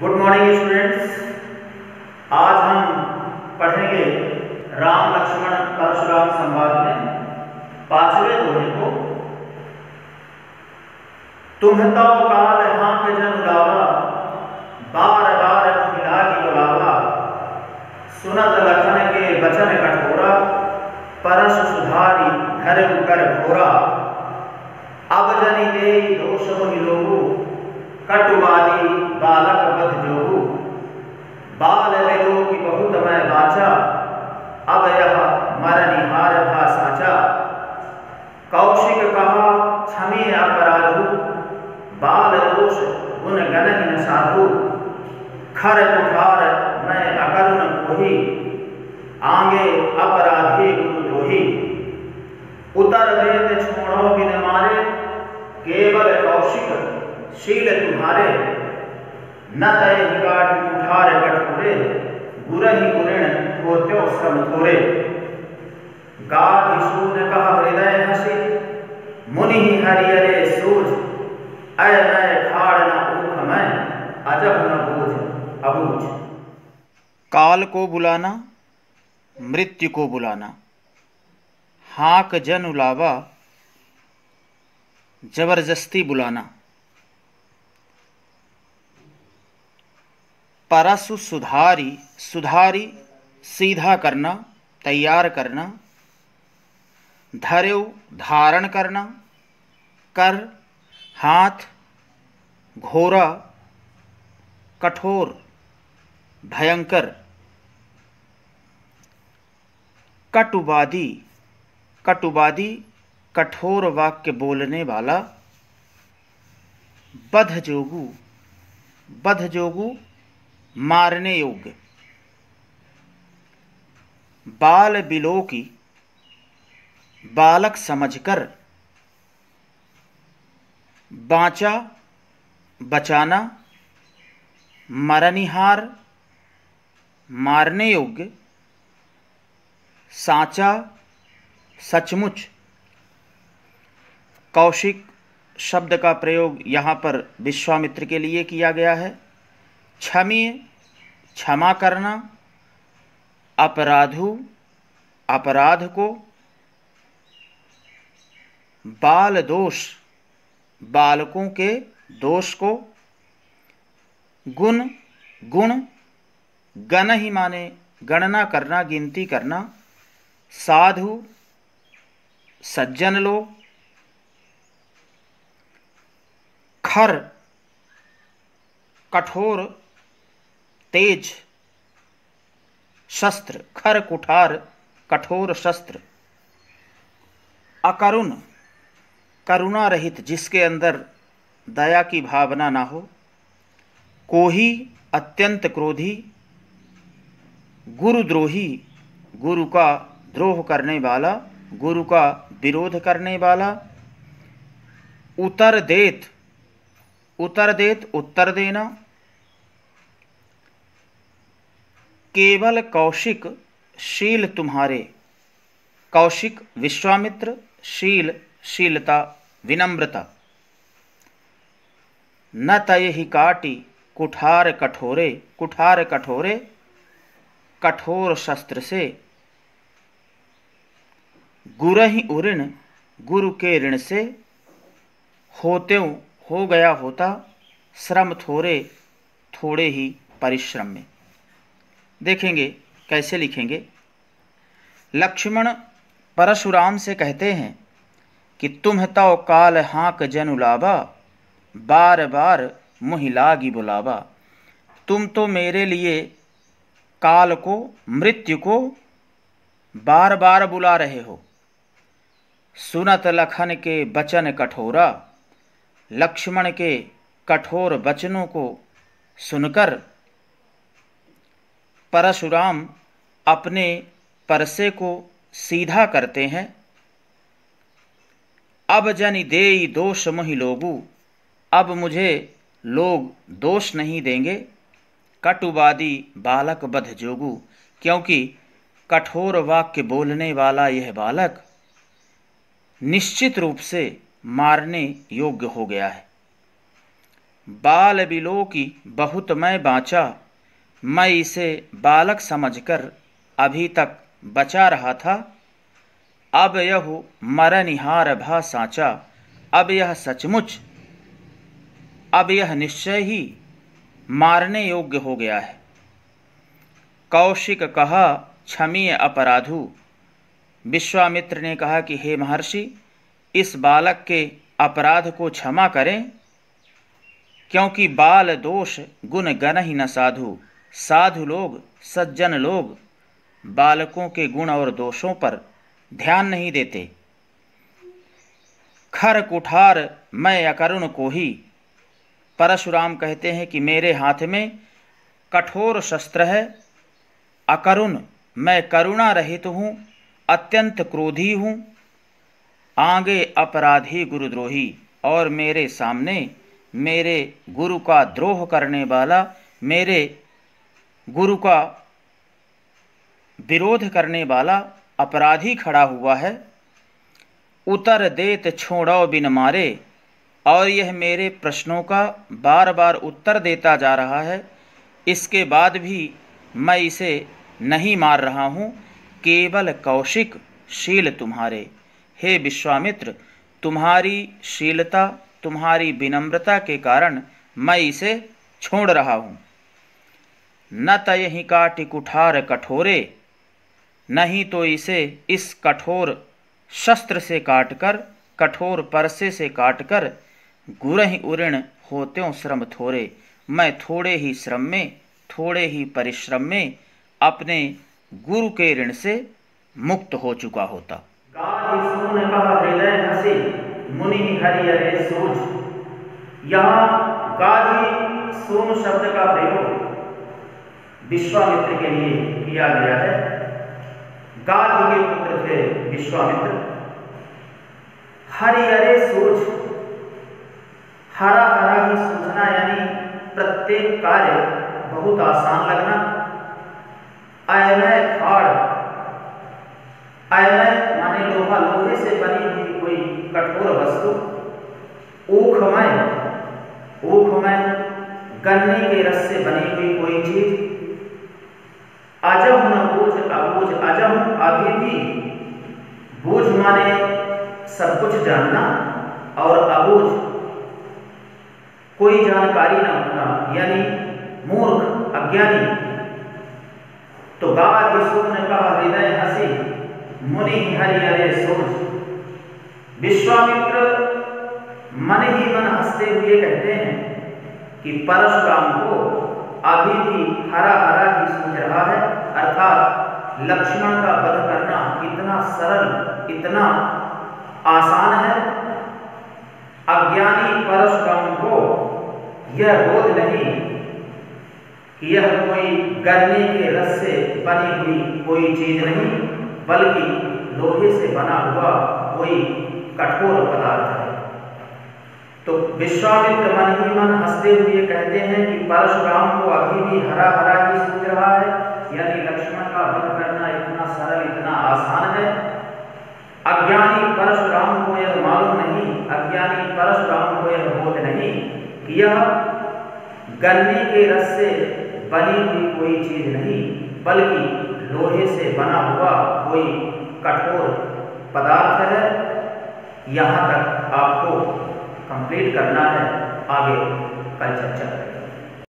Good morning students. आज हम पढ़ेंगे राम लक्ष्मण परशुराम संवाद में पांचवें दोहे को। तुम तो काल हाँक जन उलावा, बार बार मिला की बुलावा। सुनत लखन के बचन कठोरा, परस सुधारी धर कर घोरा। अब जनि देई दोष मोहि लोगु, कटुवादी बालक बध जोगु। बाल लेलो की बहुत मैं बाचा, अब यह मरनिहार भा साचा। कौशिक कहा क्षमे अपराधु, बाल दोष गुण गनहि न साधु। खर कुठार मैं अकरुण कोहि, आगे अपराधी गुरुद्रोही। उतर देत छोड़ो बिन मारे, केवल कौशिक शील तुम्हारे। न तय हिकाट कुठार कठोरे, गुरहि गुरिण होत्यो श्रम थोरे। गाधि सून कह हृदय हसी, मुनि हरियरे सूझ। अय मैं खाड़ न ऊख मैं, अजब न बूझ अबूझ। काल को बुलाना, मृत्यु को बुलाना। हाँक जन उलावा, जबरदस्ती बुलाना। परसु सुधारी, सुधारी सीधा करना, तैयार करना। धर्यो धारण करना, कर हाथ। घोरा कठोर भयंकर। कटुवादी, कटुवादी कठोर वाक्य बोलने वाला। बध जोगु, बध जोगु मारने योग्य। बाल बिलोकी, बालक समझकर। बाँचा बचाना, मरनिहार मारने योग्य। साचा सचमुच। कौशिक शब्द का प्रयोग यहाँ पर विश्वामित्र के लिए किया गया है। क्षमीय क्षमा करना। अपराधु अपराध को। बाल दोष बालकों के दोष को। गुण गुण गण ही माने गणना करना, गिनती करना। साधु सज्जन लोग। खर कठोर तेज शस्त्र, खर कुठार कठोर शस्त्र। अकरुण करुणा रहित, जिसके अंदर दया की भावना ना हो। कोही अत्यंत क्रोधी। गुरुद्रोही गुरु का द्रोह करने वाला, गुरु का विरोध करने वाला। उतर देत, उतर देत उत्तर देना। केवल कौशिक शील तुम्हारे। कौशिक विश्वामित्र, शील शीलता विनम्रता। न तय ही काटी कुठार कठोरे, कुठार कठोरे कठोर शस्त्र से। गुरहि उऋण, गुरु के ऋण से। होत्यों हो गया होता, श्रम थोरे थोड़े ही परिश्रम में। देखेंगे कैसे लिखेंगे। लक्ष्मण परशुराम से कहते हैं कि तुम तो काल हाँक जन उलावा, बार बार मुहि लागी बुलावा। तुम तो मेरे लिए काल को, मृत्यु को बार बार बुला रहे हो। सुनत लखन के बचन कठोरा, लक्ष्मण के कठोर वचनों को सुनकर परशुराम अपने परसे को सीधा करते हैं। अब जनि देई दोष मोहि लोगु, अब मुझे लोग दोष नहीं देंगे। कटुवादी बालक बध जोगु, क्योंकि कठोर वाक्य बोलने वाला यह बालक निश्चित रूप से मारने योग्य हो गया है। बाल बिलो की बहुत मैं बाँचा, मैं इसे बालक समझकर अभी तक बचा रहा था। अब यह मरनिहार भा साँचा, अब यह सचमुच, अब यह निश्चय ही मारने योग्य हो गया है। कौशिक कहा क्षमीय अपराधु। विश्वामित्र ने कहा कि हे महर्षि, इस बालक के अपराध को क्षमा करें, क्योंकि बाल दोष गुण गण ही न साधु। साधु लोग, सज्जन लोग बालकों के गुण और दोषों पर ध्यान नहीं देते। खर कुठार मैं अकरुण को ही। परशुराम कहते हैं कि मेरे हाथ में कठोर शस्त्र है। अकरुण, मैं करुणा रहित हूँ, अत्यंत क्रोधी हूँ। आगे अपराधी गुरुद्रोही, और मेरे सामने मेरे गुरु का द्रोह करने वाला, मेरे गुरु का विरोध करने वाला अपराधी खड़ा हुआ है। उतर देत छोड़ो बिन मारे, और यह मेरे प्रश्नों का बार बार उत्तर देता जा रहा है। इसके बाद भी मैं इसे नहीं मार रहा हूँ। केवल कौशिक शील तुम्हारे। हे विश्वामित्र, तुम्हारी शीलता, तुम्हारी विनम्रता के कारण मैं इसे छोड़ रहा हूँ। न तयहि काटि कुठार कठोरे, नहीं तो इसे इस कठोर शस्त्र से काटकर, कठोर परसे से काटकर, गुरहि उऋण होत्यों श्रम थोरे, मैं थोड़े ही श्रम में, थोड़े ही परिश्रम में अपने गुरु के ऋण से मुक्त हो चुका होता। गाधि सून कहा हृदय हंसी, मुनि हरिहरे सूझ। यहाँ गाधि सून शब्द का प्रयोग विश्वामित्र के लिए किया गया है। गाधि के पुत्र थे विश्वामित्र। हरिहरे सूझ, हरा हरा ही सूझना, यानी प्रत्येक कार्य बहुत आसान लगना। अयमय खाड़, अयमय माने लोहा, लोहे से बनी हुई कोई कठोर वस्तु। ऊखमय, ऊखमय गन्ने के रस से बनी हुई कोई चीज। अजम न बूझ अबूझ, अजम अभी भी, बूझ माने सब कुछ जानना, और अबूझ कोई जानकारी न होना, यानी मूर्ख, अज्ञानी। तो गाधि सून कहा हृदय हंसी, मुनि हरिहरे सूझ। विश्वामित्र मन ही मन हंसते हुए कहते हैं कि परशुराम को अभी भी हरा हरा ही सूझ रहा है, अर्थात लक्ष्मण का वध करना इतना सरल, इतना आसान है। अज्ञानी परशुराम को यह बोध नहीं कि यह कोई गन्ने के रस से बनी हुई कोई चीज नहीं, बल्कि लोहे से बना हुआ कोई कठोर पदार्थ है। तो विश्वामित्र मन ही मन हंसते हुए कहते हैं कि परशुराम को अभी भी हरा हरा ही सूझ रहा है, यानी लक्ष्मण का वध करना इतना सरल, इतना आसान है। अज्ञानी परशुराम को यह मालूम नहीं, अज्ञानी परशुराम को यह बोध नहीं कि यह गन्ने के रस से बनी हुई कोई चीज नहीं, बल्कि लोहे से बना हुआ कोई कठोर पदार्थ है। यहाँ तक आपको कंप्लीट करना है, आगे कल चर्चा।